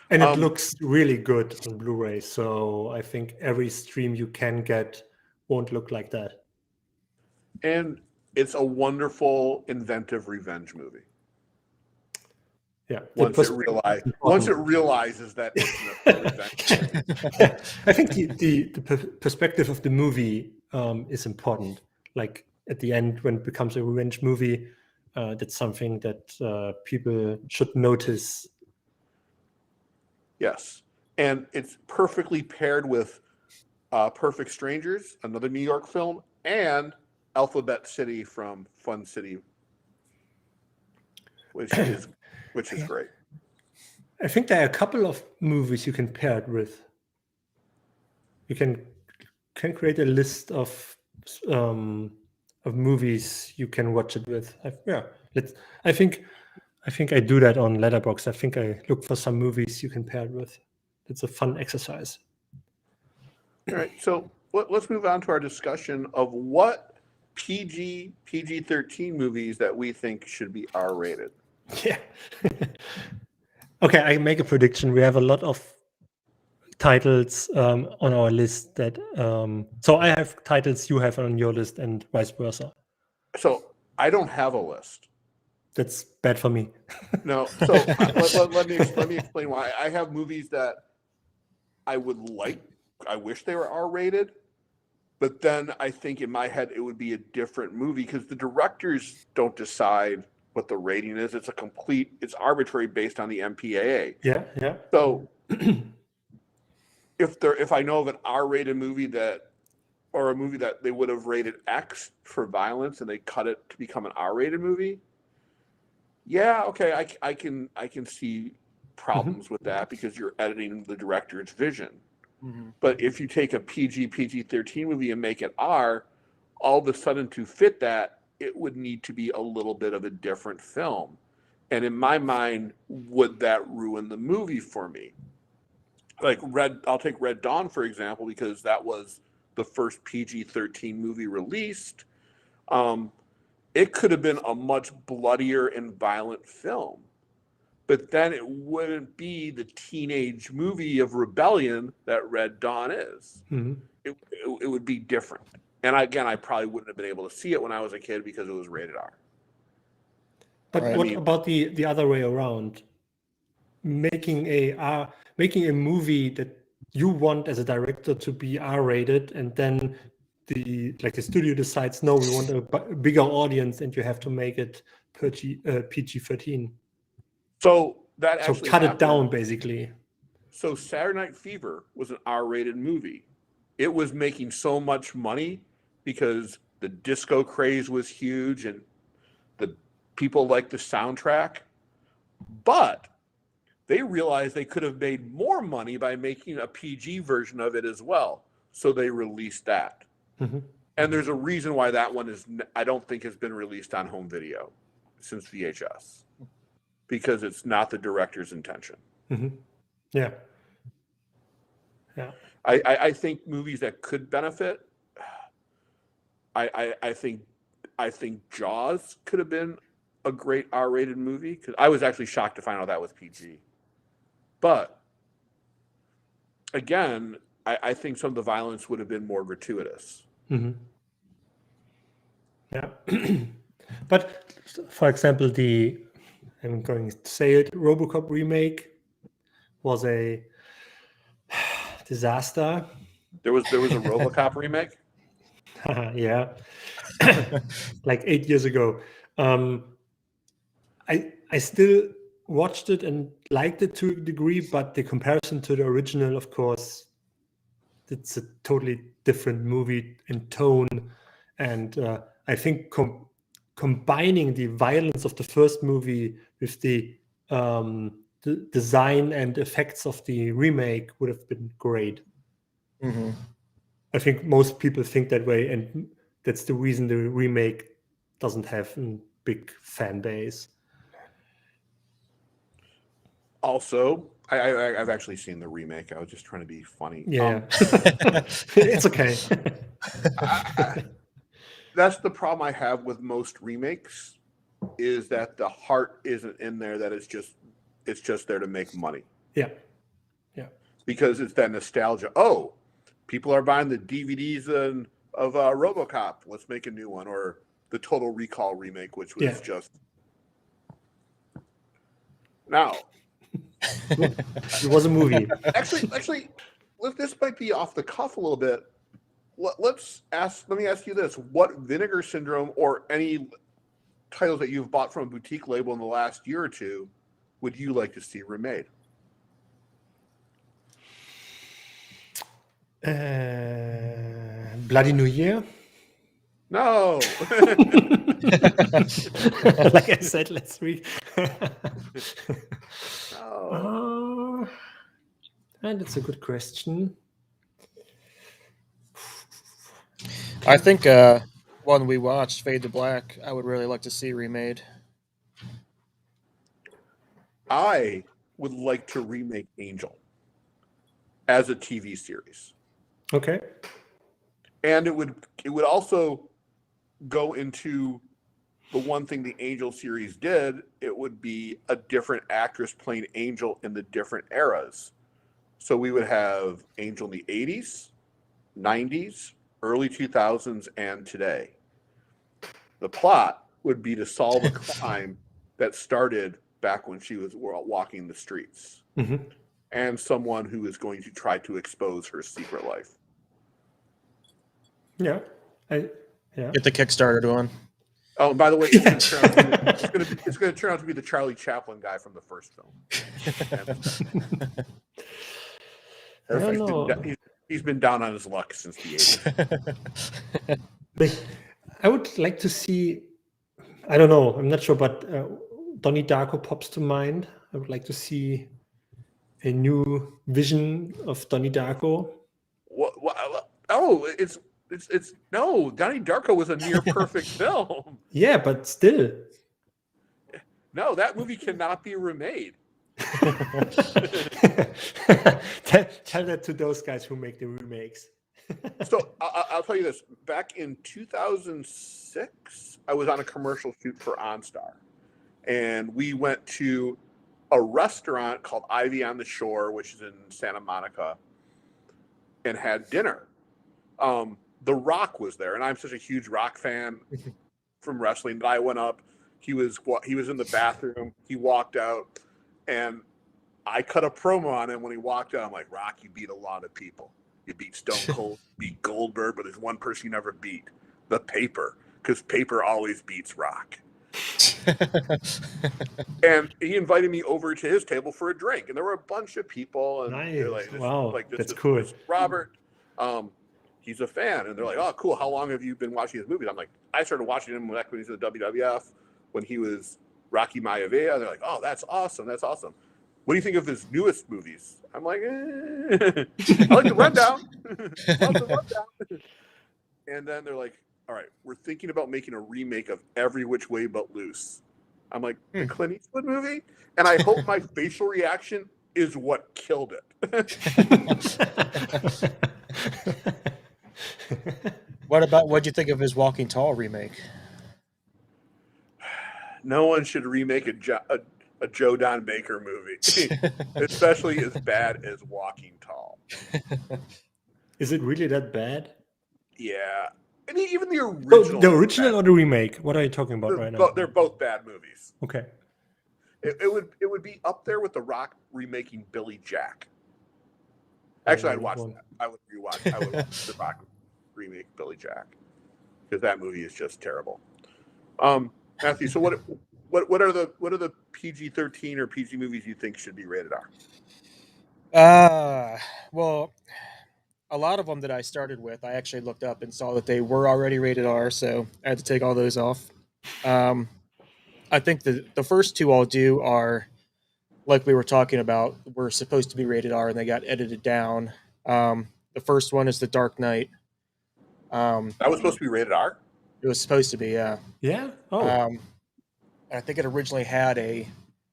And it looks really good on Blu-ray, so I think every stream you can get won't look like that. And it's a wonderful, inventive revenge movie. Yeah. Once it realizes that it's a revenge movie. I think the perspective of the movie is important. Like at the end, when it becomes a revenge movie, that's something that people should notice. Yes. And it's perfectly paired with Perfect Strangers, another New York film, and Alphabet City from Fun City, which is great. I think there are a couple of movies you can pair it with. You can create a list of movies you can watch it with. I think I do that on Letterboxd. I think I look for some movies you can pair it with. It's a fun exercise. All right, so let's move on to our discussion of what PG-13 movies that we think should be R-rated. Yeah. Okay, I make a prediction. We have a lot of titles on our list that so I have titles you have on your list and vice versa. So I don't have a list. That's bad for me. No, so let me explain why. I have movies that I wish they were R-rated, but then I think in my head it would be a different movie, because the directors don't decide what the rating is. It's arbitrary based on the MPAA. Yeah. So if I know of an R-rated movie or a movie that they would have rated X for violence and they cut it to become an R-rated movie, yeah, okay, I can see problems with that, because you're editing the director's vision. Mm-hmm. But if you take a PG-13 movie and make it R, all of a sudden to fit that, it would need to be a little bit of a different film. And in my mind, would that ruin the movie for me? Like I'll take Red Dawn, for example, because that was the first PG-13 movie released. It could have been a much bloodier and violent film, but then it wouldn't be the teenage movie of rebellion that Red Dawn is. Mm-hmm. It would be different. And again, I probably wouldn't have been able to see it when I was a kid because it was rated R. But what about the other way around? Making a movie that you want as a director to be R-rated, and then the studio decides, no, we want a bigger audience, and you have to make it PG-13. So that actually cut it down, basically. So Saturday Night Fever was an R-rated movie. it was making so much money because the disco craze was huge and the people liked the soundtrack. But they realized they could have made more money by making a PG version of it as well. So they released that. Mm-hmm. And there's a reason why that one I don't think has been released on home video since VHS, because it's not the director's intention. Mm-hmm. Yeah. I think movies that could benefit. I think Jaws could have been a great R-rated movie, because I was actually shocked to find out that was PG. But again, I think some of the violence would have been more gratuitous. Mm-hmm. Yeah. But for example, I'm going to say it, RoboCop remake was a disaster. There was a RoboCop remake. Yeah. Like 8 years ago. I still watched it and liked it to a degree, but the comparison to the original, of course, it's a totally different movie in tone. And I think combining the violence of the first movie with the design and effects of the remake would have been great. Mm-hmm. I think most people think that way, and that's the reason the remake doesn't have a big fan base. Also, I've actually seen the remake. I was just trying to be funny. Yeah. It's okay. That's the problem I have with most remakes, is that the heart isn't in there, that it's just there to make money. Yeah. Because it's that nostalgia. Oh, people are buying the DVDs of RoboCop. Let's make a new one. Or the Total Recall remake, which was just... Now... It was a movie. Actually, this might be off the cuff a little bit. Let me ask you this: what Vinegar Syndrome or any titles that you've bought from a boutique label in the last year or two would you like to see remade? Bloody New Year. No. Like I said last week. No. And it's a good question. I think one we watched, Fade to Black, I would really like to see remade. I would like to remake Angel as a TV series. Okay. And it would also go into the one thing the Angel series did. It would be a different actress playing Angel in the different eras. So we would have Angel in the 80s, 90s, early 2000s, and today. The plot would be to solve a crime that started back when she was walking the streets. Mm-hmm. And someone who is going to try to expose her secret life. Yeah. Get the Kickstarter going. Oh, and by the way, it's going to turn out to be the Charlie Chaplin guy from the first film. He's been down on his luck since the 80s. I would like to see, I don't know, I'm not sure, but Donnie Darko pops to mind. I would like to see a new vision of Donnie Darko. It's no, Donnie Darko was a near perfect film. Yeah, but still. No, that movie cannot be remade. Tell that to those guys who make the remakes. So I'll tell you this. Back in 2006, I was on a commercial shoot for OnStar. And we went to a restaurant called Ivy on the Shore, which is in Santa Monica, and had dinner. The Rock was there, and I'm such a huge Rock fan from wrestling that I went up. He was in the bathroom. He walked out, and I cut a promo on him when he walked out. I'm like, Rock, you beat a lot of people. You beat Stone Cold, you beat Goldberg, but there's one person you never beat, the Paper, because Paper always beats Rock. And he invited me over to his table for a drink, and there were a bunch of people. And nice. like, wow, like, that's cool. Robert. he's a fan, and they're like, "Oh, cool. How long have you been watching his movies?" I'm like, "I started watching him back when he was in the WWF, when he was Rocky Maivia." They're like, "Oh, that's awesome. That's awesome. What do you think of his newest movies?" I'm like, "I like the rundown. Love the rundown." And then they're like, "All right, we're thinking about making a remake of Every Which Way But Loose." I'm like, "The Clint Eastwood movie?" And I hope my facial reaction is what killed it. What'd you think of his Walking Tall remake? No one should remake a Joe Don Baker movie, especially as bad as Walking Tall. Is it really that bad? Yeah. I mean, even the original. The original or the remake? What are you talking about right now? They're both bad movies. Okay. It would be up there with The Rock remaking Billy Jack. Actually, I'd watch that. I would watch The Rock remake Billy Jack, because that movie is just terrible. Matthew, so what are the PG-13 or PG movies you think should be rated R? Well, a lot of them that I started with, I actually looked up and saw that they were already rated R, so I had to take all those off. I think the first two I'll do are, like we were talking about, were supposed to be rated R and they got edited down. The first one is The Dark Knight. That was supposed to be rated R? It was supposed to be, yeah. Yeah? Oh. I think it originally had a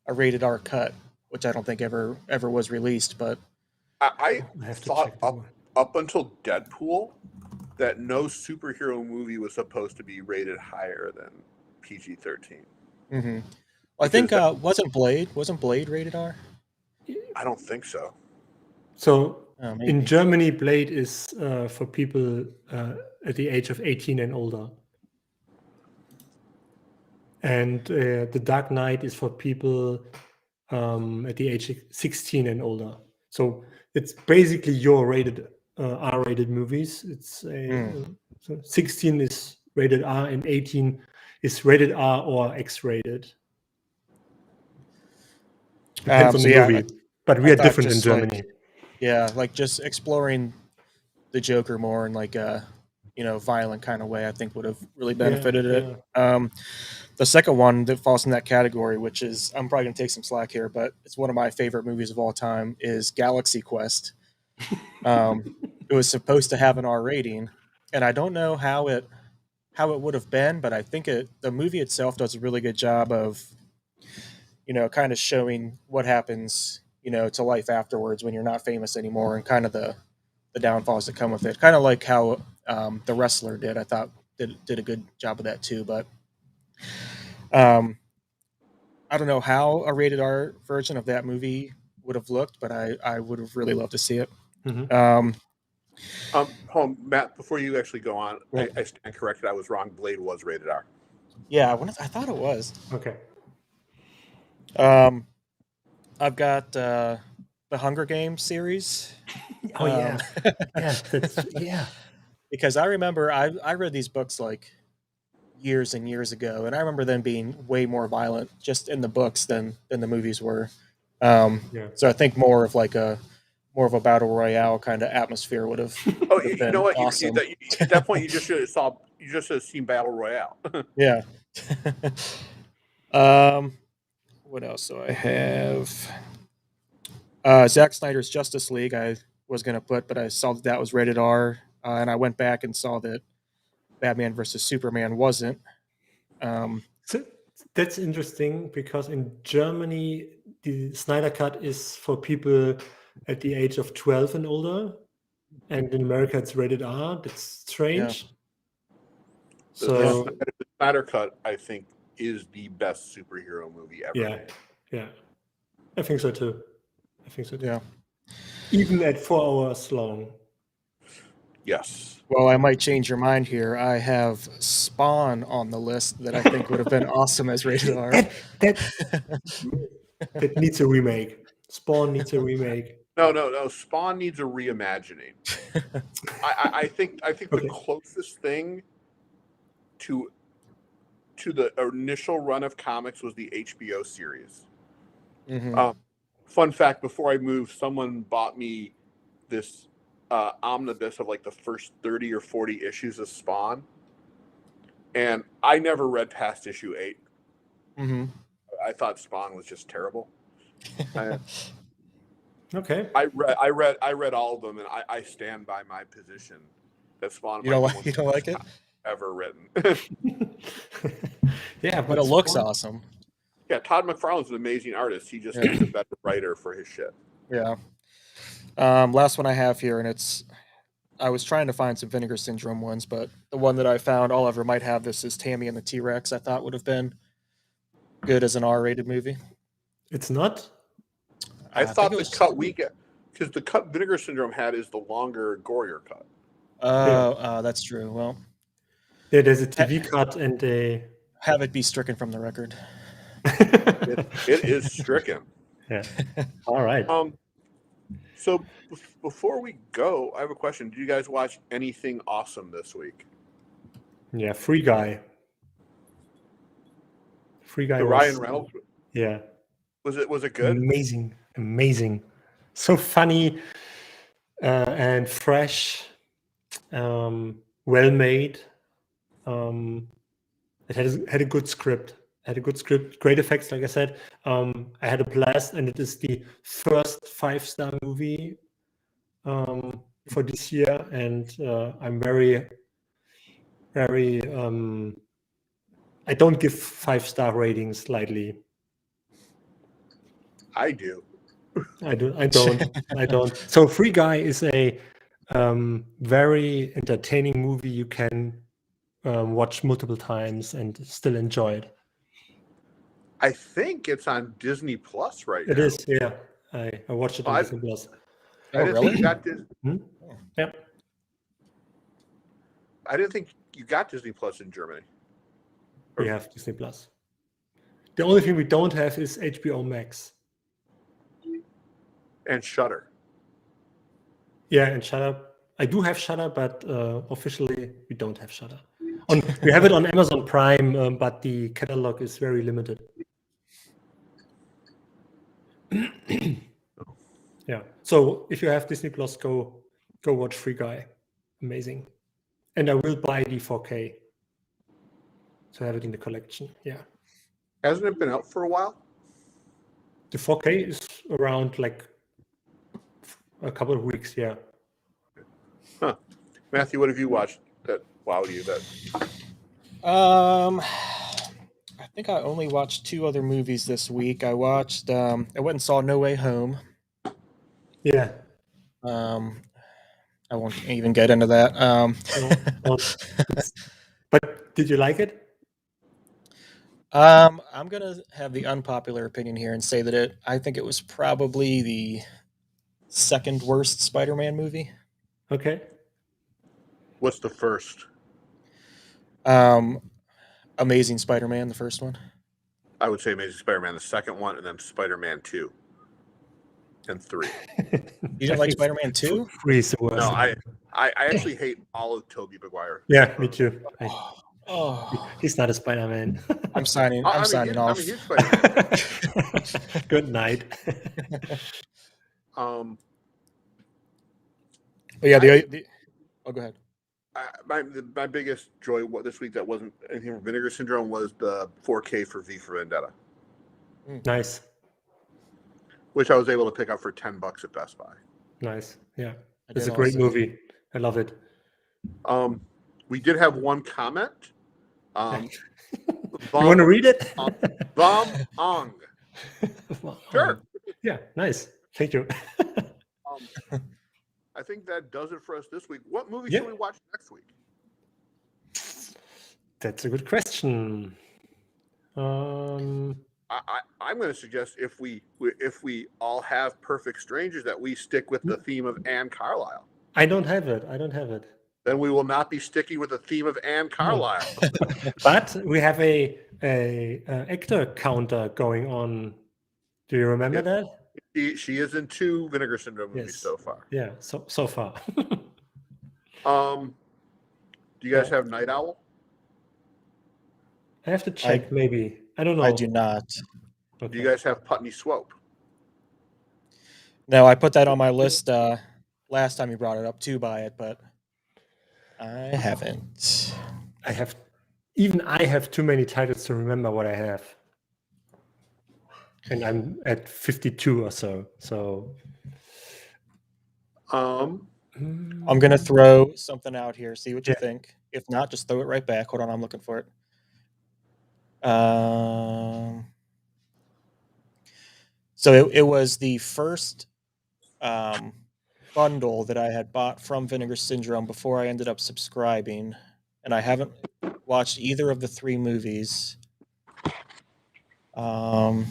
rated R cut, which I don't think ever was released, but I thought up until Deadpool that no superhero movie was supposed to be rated higher than PG-13. Mm-hmm. Well, I think wasn't Blade rated R? I don't think so. So in Germany, Blade is for people at the age of 18 and older. And The Dark Knight is for people at the age of 16 and older. So it's basically your rated R-rated movies. It's so 16 is rated R and 18 is rated R or X-rated. Depends on the movie. But we are different in Germany. Like just exploring the Joker more in like a violent kind of way, I think would have really benefited it. The second one that falls in that category, which is, I'm probably going to take some slack here, but it's one of my favorite movies of all time, is Galaxy Quest. It was supposed to have an R rating, and I don't know how it would have been, but I think the movie itself does a really good job of, kind of showing what happens, to life afterwards when you're not famous anymore, and kind of the downfalls that come with it. Kind of like how The Wrestler did. I thought did a good job of that too, but I don't know how a rated R version of that movie would have looked, but I would have really loved to see it. Mm-hmm. Matt, before you actually go on, I stand corrected. I was wrong. Blade was rated R. Yeah, I thought it was. Okay. I've got the Hunger Games series. Oh yeah, yeah. Because I remember I read these books like years and years ago, and I remember them being way more violent just in the books than the movies were. So I think more of a battle royale kind of atmosphere would have. Oh, you know what? Awesome. At that point, you just should have seen Battle Royale. Yeah. What else do I have? Zack Snyder's Justice League I was going to put, but I saw that was rated R, and I went back and saw that Batman versus Superman wasn't. So that's interesting, because in Germany, the Snyder Cut is for people at the age of 12 and older, and in America it's rated R. That's strange. Yeah. The Snyder Cut, I think, is the best superhero movie ever made. Yeah. I think so too. Yeah. Even at 4 hours long. Yes. Well, I might change your mind here. I have Spawn on the list that I think would have been awesome as rated R. That needs a remake. Spawn needs a remake. No. Spawn needs a reimagining. I think the closest thing to the initial run of comics was the HBO series. Mm-hmm. Fun fact: before I moved, someone bought me this omnibus of like the first 30 or 40 issues of Spawn, and I never read past issue 8. Mm-hmm. I thought Spawn was just terrible. Okay. I read all of them, and I stand by my position that Spawn You might don't be like one you of the don't like worst it, ever written. Yeah, but it looks Spawn- awesome. Yeah, Todd McFarlane's an amazing artist. He just needs a better writer for his shit. Yeah. Last one I have here, and I was trying to find some Vinegar Syndrome ones, but the one that I found, Oliver might have this, is Tammy and the T-Rex. I thought would have been good as an R-rated movie. It's not. I think thought it the was- cut we get, because the cut Vinegar Syndrome had is the longer, gorier cut. Oh, that's true. Well, Yeah, there's a TV cut and a. have it be stricken from the record. It is stricken. Yeah. All right. So before we go, I have a question. Did you guys watch anything awesome this week? Yeah, Free Guy. Free Guy The was, Ryan Reynolds. Yeah. Was it good? Amazing. So funny and fresh, well made. It had a good script. Great effects, like I said. I had a blast, and it is the first 5-star movie for this year, and I'm very I don't give 5-star ratings lightly. I do. I don't. So Free Guy is a very entertaining movie you can watch multiple times and still enjoy it. I think it's on Disney Plus right now. It is, yeah. I watched it on Disney Plus. I Oh, didn't really? think you got this. Yeah. I didn't think you got Disney Plus in Germany. We have Disney Plus. The only thing we don't have is HBO Max. And Shudder. Yeah, and Shudder. I do have Shudder, but officially we don't have Shudder. We have it on Amazon Prime, but the catalog is very limited. Yeah. So if you have Disney Plus, go watch Free Guy. Amazing. And I will buy the 4K to have it in the collection. Yeah. Hasn't it been out for a while? The 4K is around like a couple of weeks. Yeah. Huh. Matthew, what have you watched that wowed you? I think I only watched 2 other movies this week. I watched I went and saw No Way Home. Yeah. I won't even get into that. But did you like it? I'm gonna have the unpopular opinion here and say that I think it was probably the second worst Spider-Man movie. Okay. What's the first? Amazing Spider-Man, the first one. I would say Amazing Spider-Man, the second one, and then Spider-Man 2 and 3. You didn't like Spider-Man 2? 3 is the worst. No, I actually hate all of Tobey Maguire. Yeah, me too. Oh, He's not a Spider-Man. I'm signing off. I'm a huge Spider-Man. Good night. But yeah, oh, go ahead. My biggest joy this week that wasn't anything from Vinegar Syndrome was the 4K for V for Vendetta, Nice. which I was able to pick up for $10 at Best Buy. Nice. Yeah. I It's a did great also. movie. I love it. We did have one comment. You want to read it? Bum Ong. Sure. Yeah, nice. Thank you. I think that does it for us this week. What movie Yeah. should we watch next week? That's a good question. I'm going to suggest if we all have Perfect Strangers that we stick with the theme of Anne Carlisle. I don't have it. Then we will not be sticking with the theme of Anne Carlisle. But we have a actor counter going on. Do you remember that? She is in 2 Vinegar Syndrome movies Yes. so far. Yeah, so far. Do you guys have Night Owl? I have to check, maybe. I don't know. I do not. Do Okay. you guys have Putney Swope? No, I put that on my list last time you brought it up to buy it, but I haven't. I have too many titles to remember what I have. And I'm at 52 or so. So I'm gonna throw something out here, see what you think. If not, just throw it right back. Hold on, I'm looking for it. So it was the first bundle that I had bought from Vinegar Syndrome before I ended up subscribing, and I haven't watched either of the 3 movies. And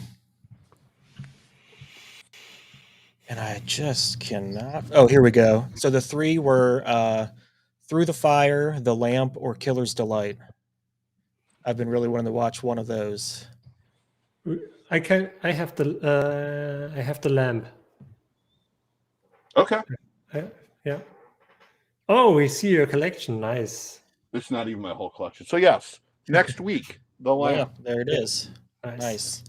I just cannot. Oh, here we go. So the 3 were Through the Fire, The Lamp, or Killer's Delight. I've been really wanting to watch one of those. I have the lamp. Okay. Yeah. Oh, we see your collection. Nice. It's not even my whole collection. So yes, next week, The Lamp. There it is. Nice.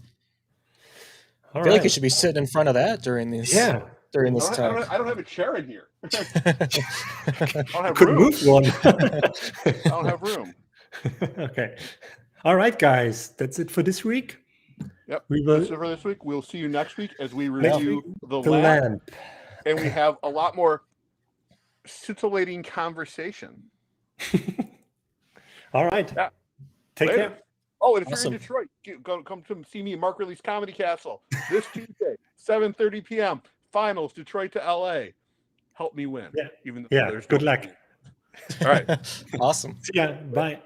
I feel like you should be sitting in front of that during this. Yeah. During this time. I don't have a chair in here. I don't have Could room. move one. I don't have room. Okay. All right, guys. That's it for this week. Yep. We will. That's it for this week. We'll see you next week as we review the The lamp, lamp. and we have a lot more scintillating conversation. All right. Yeah. Take Later. care. Oh, and if you're in Detroit, come to see me at Mark Ridley's Comedy Castle this Tuesday, 7:30 p.m. Finals, Detroit to LA. Help me win. Yeah. Even though Yeah. there's Good no luck. All right. Awesome. Yeah. Bye.